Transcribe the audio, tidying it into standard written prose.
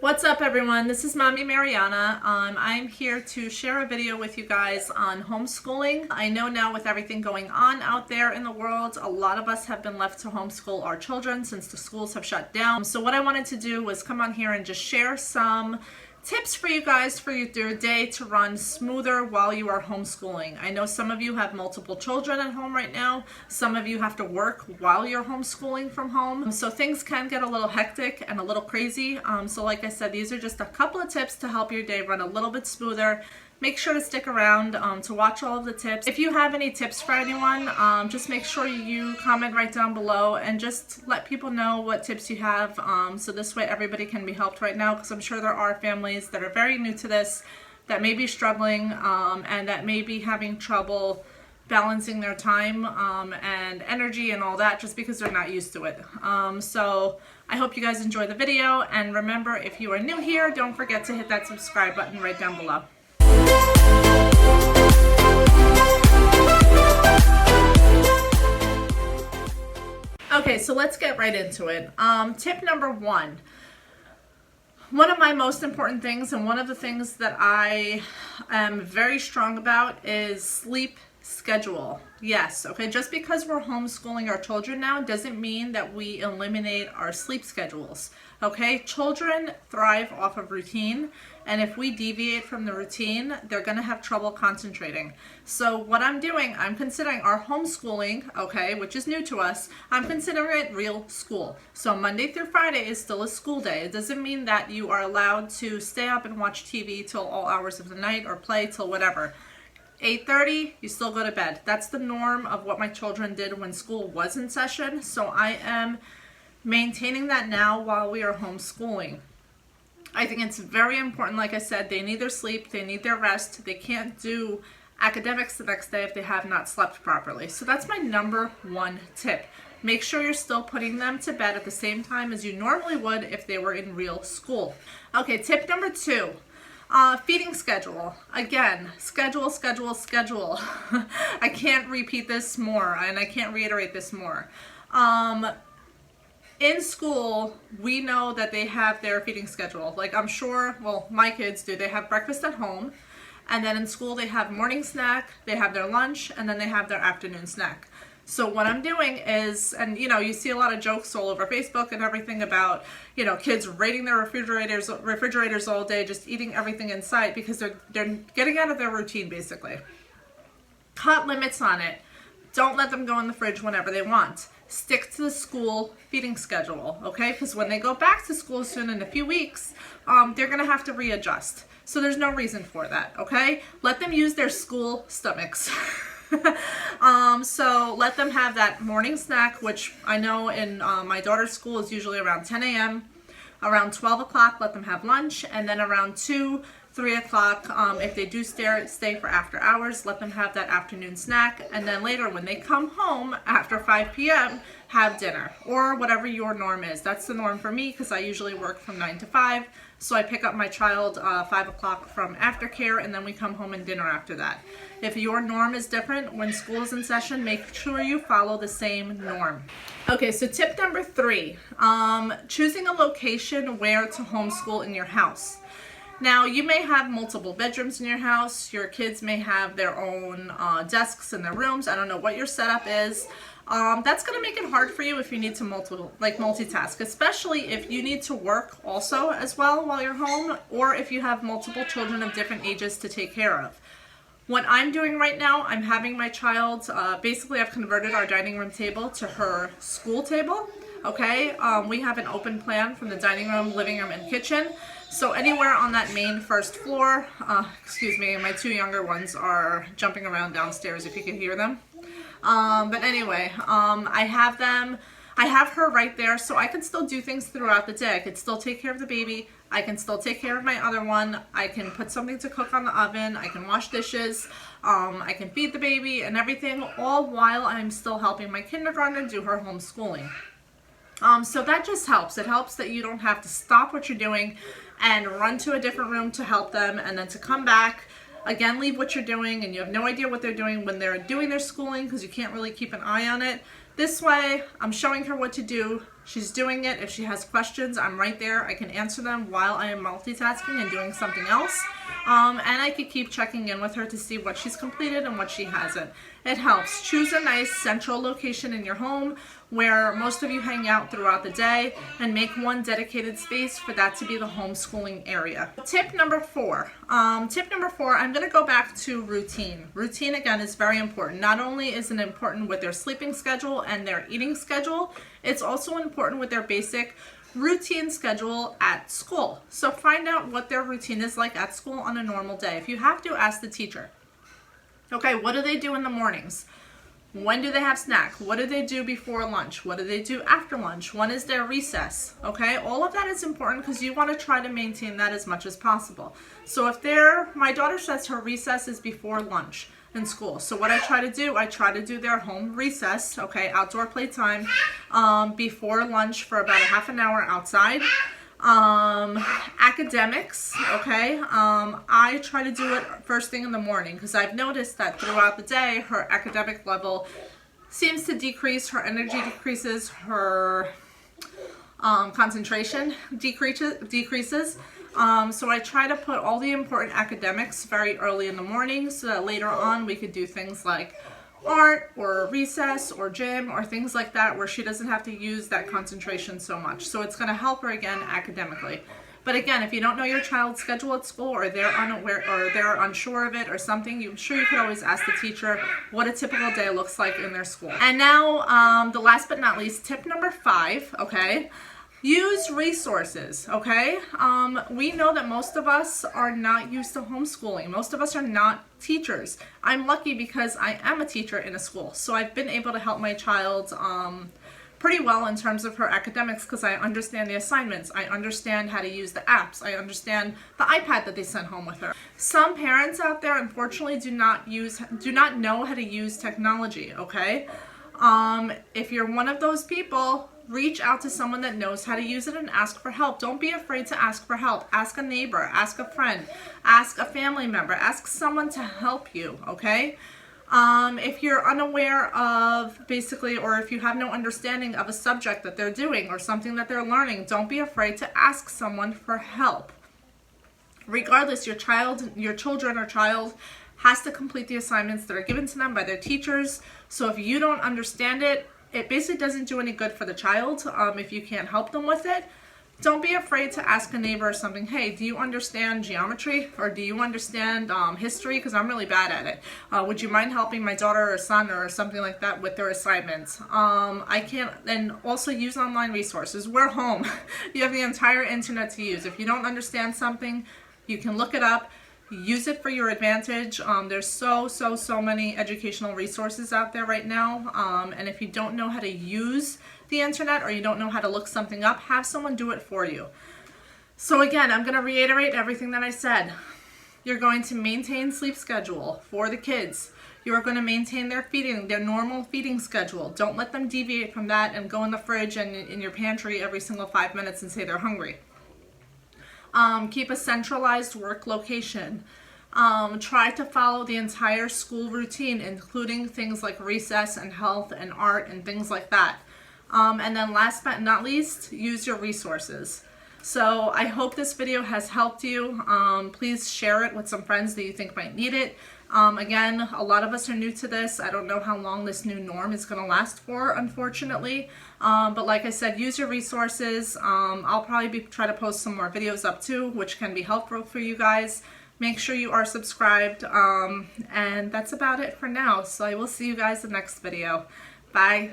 What's up everyone? This is Mommy Mariana. I'm here to share a video with you guys on homeschooling. I know now with everything going on out there in the world, a lot of us have been left to homeschool our children since the schools have shut down. So what I wanted to do was come on here and just share some tips for you guys for your day to run smoother while you are homeschooling. I know some of you have multiple children at home right now. Some of you have to work while you're homeschooling from home. So things can get a little hectic and a little crazy. So like I said, these are just a couple of tips to help your day run a little bit smoother. Make sure to stick around to watch all of the tips. If you have any tips for anyone, just make sure you comment right down below and just let people know what tips you have, so this way everybody can be helped right now, because I'm sure there are families that are very new to this, that may be struggling, and that may be having trouble balancing their time and energy and all that just because they're not used to it. So I hope you guys enjoy the video, and remember, if you are new here, don't forget to hit that subscribe button right down below. Okay, so let's get right into it. Tip number one of my most important things, and one of the things that I am very strong about, is sleep schedule. Yes, okay, just because we're homeschooling our children now doesn't mean that we eliminate our sleep schedules. Okay, children thrive off of routine, and if we deviate from the routine, they're going to have trouble concentrating. So what I'm doing, I'm considering our homeschooling, okay, which is new to us, I'm considering it real school. So Monday through Friday is still a school day. It doesn't mean that you are allowed to stay up and watch TV till all hours of the night or play till whatever. 8:30, you still go to bed. That's the norm of what my children did when school was in session. So I am maintaining that now while we are homeschooling. I think it's very important. Like I said, they need their sleep, they need their rest. They can't do academics the next day if they have not slept properly. So that's my number one tip. Make sure you're still putting them to bed at the same time as you normally would if they were in real school. Okay, tip number two. Feeding schedule. Again, schedule. I can't repeat this more, and I can't reiterate this more. In school, we know that they have their feeding schedule. Like, I'm sure, well, my kids do. They have breakfast at home, and then in school they have morning snack, they have their lunch, and then they have their afternoon snack. So what I'm doing is, and you see a lot of jokes all over Facebook and everything about, kids raiding their refrigerators all day, just eating everything in sight because they're getting out of their routine basically. Cut limits on it. Don't let them go in the fridge whenever they want. Stick to the school feeding schedule, okay? Because when they go back to school soon in a few weeks, they're gonna have to readjust. So there's no reason for that, okay? Let them use their school stomachs. So let them have that morning snack, which I know in my daughter's school is usually around 10 a.m. Around 12 o'clock, let them have lunch, and then around 2, 3 o'clock, if they do stay for after hours, let them have that afternoon snack, and then later when they come home after 5 p.m., have dinner, or whatever your norm is. That's the norm for me because I usually work from 9 to 5, so I pick up my child 5 o'clock from aftercare, and then we come home and dinner after that. If your norm is different when school is in session, make sure you follow the same norm. Okay, so tip number three, choosing a location where to homeschool in your house. Now, you may have multiple bedrooms in your house. Your kids may have their own desks in their rooms. I don't know what your setup is. That's going to make it hard for you if you need to multitask, especially if you need to work also as well while you're home, or if you have multiple children of different ages to take care of. What I'm doing right now, I'm having my child, basically I've converted our dining room table to her school table, okay? We have an open plan from the dining room, living room, and kitchen. So anywhere on that main first floor, excuse me, my two younger ones are jumping around downstairs if you can hear them. But anyway, I have her right there, so I can still do things throughout the day. I can still take care of the baby. I can still take care of my other one. I can put something to cook on the oven. I can wash dishes. I can feed the baby and everything, all while I'm still helping my kindergartner do her homeschooling. So that just helps. It helps that you don't have to stop what you're doing and run to a different room to help them, and then to come back, again, leave what you're doing, and you have no idea what they're doing when they're doing their schooling because you can't really keep an eye on it. This way, I'm showing her what to do. She's doing it. If she has questions, I'm right there. I can answer them while I am multitasking and doing something else. And I could keep checking in with her to see what she's completed and what she hasn't. It helps. Choose a nice central location in your home where most of you hang out throughout the day, and make one dedicated space for that to be the homeschooling area. Tip number 4. I'm going to go back to routine. Routine, again, is very important. Not only is it important with their sleeping schedule and their eating schedule, it's also important with their basic routine schedule at school. So find out what their routine is like at school on a normal day. If you have to, ask the teacher. Okay, what do they do in the mornings? When do they have snack? What do they do before lunch? What do they do after lunch? When is their recess? Okay, all of that is important because you want to try to maintain that as much as possible. So if my daughter says her recess is before lunch in school. So what I try to do their home recess, okay, outdoor playtime, before lunch for about a half an hour outside. Academics, okay, I try to do it first thing in the morning because I've noticed that throughout the day her academic level seems to decrease, her energy decreases, her concentration decreases. So I try to put all the important academics very early in the morning so that later on we could do things like art or recess or gym or things like that where she doesn't have to use that concentration so much. So it's going to help her again academically. But again, if you don't know your child's schedule at school, or they're unaware or they're unsure of it or something, I'm sure you could always ask the teacher what a typical day looks like in their school. And now the last but not least, tip number 5, okay? Use resources, okay? We know that most of us are not used to homeschooling. Most of us are not teachers. I'm lucky because I am a teacher in a school, so I've been able to help my child pretty well in terms of her academics because I understand the assignments. I understand how to use the apps. I understand the iPad that they sent home with her. Some parents out there, unfortunately, do not know how to use technology, okay? If you're one of those people, reach out to someone that knows how to use it and ask for help. Don't be afraid to ask for help. Ask a neighbor, ask a friend, ask a family member, ask someone to help you, okay? If you're unaware of basically, or if you have no understanding of a subject that they're doing or something that they're learning, don't be afraid to ask someone for help. Regardless, your children or child has to complete the assignments that are given to them by their teachers. So if you don't understand it, it basically doesn't do any good for the child if you can't help them with it. Don't be afraid to ask a neighbor or something, hey, do you understand geometry? Or do you understand history? Because I'm really bad at it. Would you mind helping my daughter or son or something like that with their assignments? I can't, and also use online resources. We're home. You have the entire internet to use. If you don't understand something, you can look it up. Use it for your advantage. There's so many educational resources out there right now. And if you don't know how to use the internet or you don't know how to look something up, have someone do it for you. So again, I'm going to reiterate everything that I said. You're going to maintain sleep schedule for the kids. You're going to maintain their normal feeding schedule. Don't let them deviate from that and go in the fridge and in your pantry every single 5 minutes and say they're hungry. Keep a centralized work location. Try to follow the entire school routine, including things like recess and health and art and things like that. And then last but not least, use your resources. So I hope this video has helped you. Please share it with some friends that you think might need it. Again, a lot of us are new to this. I don't know how long this new norm is going to last for, unfortunately. But like I said, use your resources. I'll probably try to post some more videos up too, which can be helpful for you guys. Make sure you are subscribed. And that's about it for now. So I will see you guys in the next video. Bye.